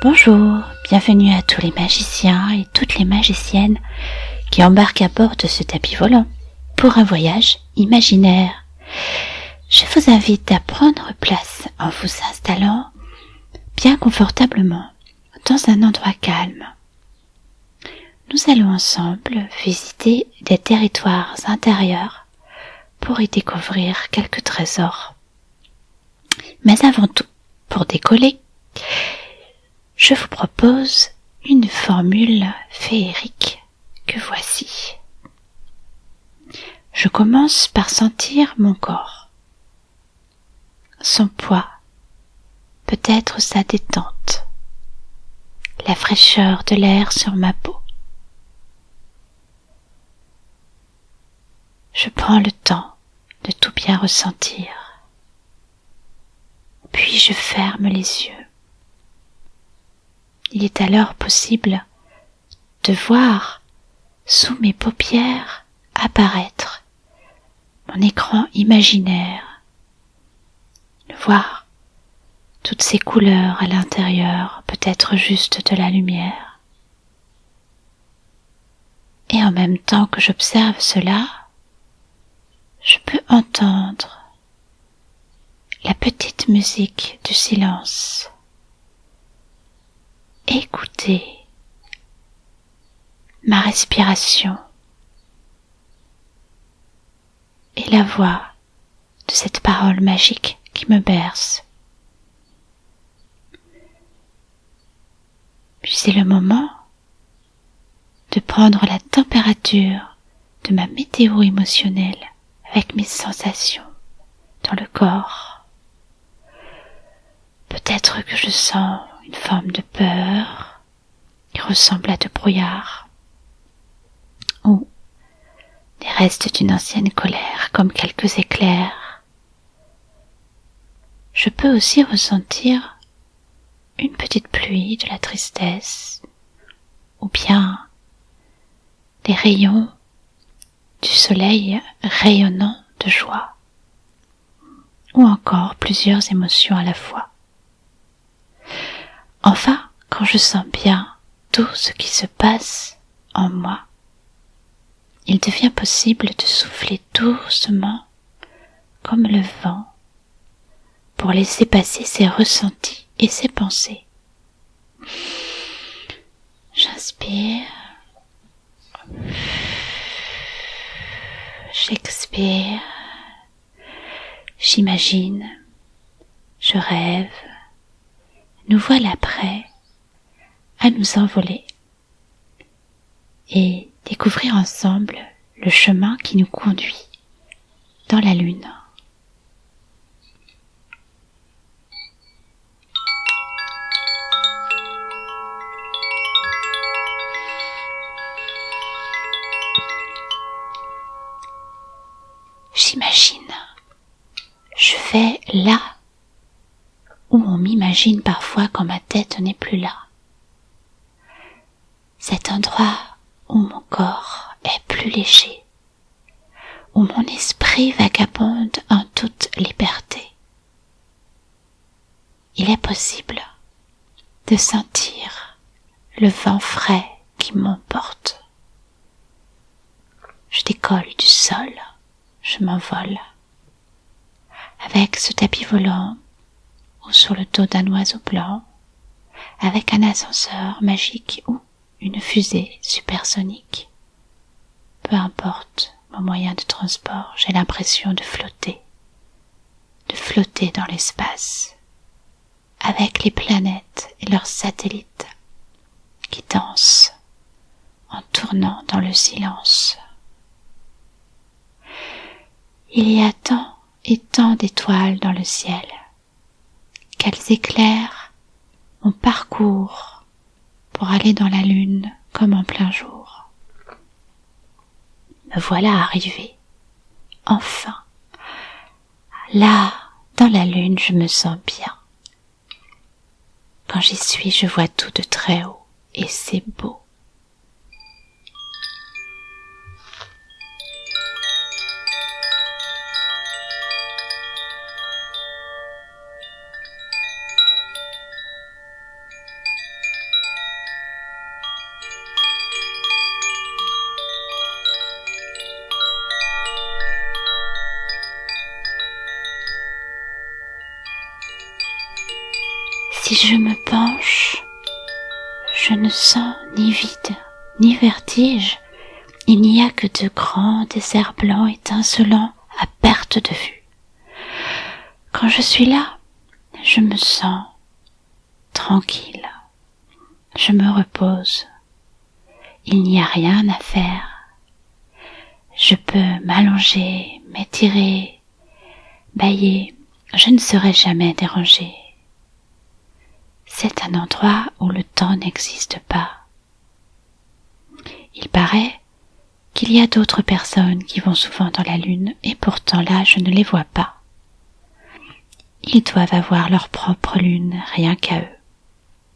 Bonjour, bienvenue à tous les magiciens et toutes les magiciennes qui embarquent à bord de ce tapis volant pour un voyage imaginaire. Je vous invite à prendre place en vous installant bien confortablement dans un endroit calme. Nous allons ensemble visiter des territoires intérieurs pour y découvrir quelques trésors. Mais avant tout, pour décoller, je vous propose une formule féerique que voici. Je commence par sentir mon corps, son poids, peut-être sa détente, la fraîcheur de l'air sur ma peau. Je prends le temps de tout bien ressentir, puis je ferme les yeux. Il est alors possible de voir sous mes paupières apparaître mon écran imaginaire, de voir toutes ces couleurs à l'intérieur, peut-être juste de la lumière. Et en même temps que j'observe cela, je peux entendre la petite musique du silence. Écoutez ma respiration et la voix de cette parole magique qui me berce. Puis c'est le moment de prendre la température de ma météo émotionnelle avec mes sensations dans le corps. Peut-être que je sens une forme de peur qui ressemble à de brouillard, ou des restes d'une ancienne colère comme quelques éclairs. Je peux aussi ressentir une petite pluie de la tristesse, ou bien les rayons du soleil rayonnant de joie, ou encore plusieurs émotions à la fois. Enfin, quand je sens bien tout ce qui se passe en moi, il devient possible de souffler doucement comme le vent pour laisser passer ses ressentis et ses pensées. J'inspire, j'expire, j'imagine, je rêve. Nous voilà prêts à nous envoler et découvrir ensemble le chemin qui nous conduit dans la lune. J'imagine, je vais là où on m'imagine parfois quand ma tête n'est plus là. Cet endroit où mon corps est plus léger, où mon esprit vagabonde en toute liberté. Il est possible de sentir le vent frais qui m'emporte. Je décolle du sol, je m'envole. Avec ce tapis volant, ou sur le dos d'un oiseau blanc, avec un ascenseur magique ou une fusée supersonique. Peu importe mon moyen de transport, j'ai l'impression de flotter dans l'espace, avec les planètes et leurs satellites qui dansent en tournant dans le silence. Il y a tant et tant d'étoiles dans le ciel, qu'elles éclairent mon parcours pour aller dans la lune comme en plein jour. Me voilà arrivée, enfin. Là, dans la lune, je me sens bien. Quand j'y suis, je vois tout de très haut et c'est beau. Si je me penche, je ne sens ni vide, ni vertige. Il n'y a que de grands déserts blancs étincelants à perte de vue. Quand je suis là, je me sens tranquille. Je me repose. Il n'y a rien à faire. Je peux m'allonger, m'étirer, bâiller. Je ne serai jamais dérangée. C'est un endroit où le temps n'existe pas. Il paraît qu'il y a d'autres personnes qui vont souvent dans la lune et pourtant là je ne les vois pas. Ils doivent avoir leur propre lune rien qu'à eux.